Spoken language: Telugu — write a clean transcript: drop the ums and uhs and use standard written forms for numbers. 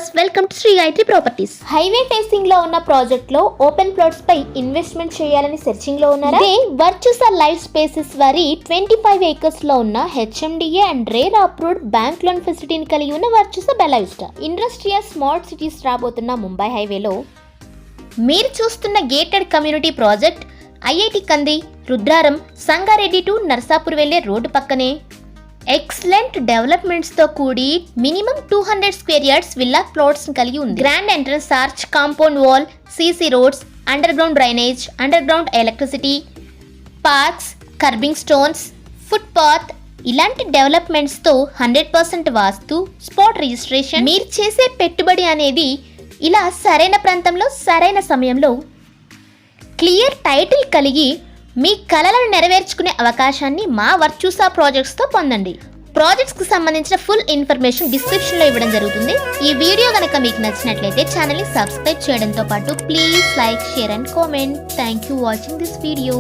Viewers, welcome to Shri Gayatri properties. Highway facing లో ఉన్న ప్రాజెక్ట్ లో ఓపెన్ ప్లాట్స్ పై ఇన్వెస్ట్మెంట్ చేయాలని సెర్చింగ్ లో ఉన్నారా? ఇదే వర్చుసా లైఫ్ స్పేసెస్ వారి 25 ఏకర్స్ లో ఉన్న HMDA and RERA approved bank loan ఫెసిలిటీని కలిగి ఉన్న Virtusa Bella Vista industrial smart cities రాబోతున్న ముంబై హైవేలో మీరు చూస్తున్న గేటెడ్ కమ్యూనిటీ ప్రాజెక్ట్ ఐఐటి కంది, రుద్రారం, సంగారెడ్డి టు నర్సాపూర్ వెళ్లే రోడ్డు పక్కనే ఎక్సలెంట్ డెవలప్మెంట్స్ తో కూడి minimum 200 square yards villa plots కలిగి ఉంది. Grand entrance arch, compound wall, CC roads, under ground drainage, under ground electricity, parks, kerbing stones, foot path ఇలాంటి డెవలప్మెంట్స్ తో 100% వాస్తు, స్పాట్ రిజిస్ట్రేషన్. మీరు చేసే పెట్టుబడి అనేది ఇలా సరైన ప్రాంతంలో సరైన సమయంలో క్లియర్ టైటిల్ కలిగి మీ కలలను నెరవేర్చుకునే అవకాశాన్ని మా వర్చుసా ప్రాజెక్ట్స్తో పొందండి. ప్రాజెక్ట్స్కి సంబంధించిన ఫుల్ ఇన్ఫర్మేషన్ డిస్క్రిప్షన్లో ఇవ్వడం జరుగుతుంది. ఈ వీడియో కనుక మీకు నచ్చినట్లయితే ఛానల్ని సబ్స్క్రైబ్ చేయడంతో పాటు please like, share and comment. Thank you watching this video.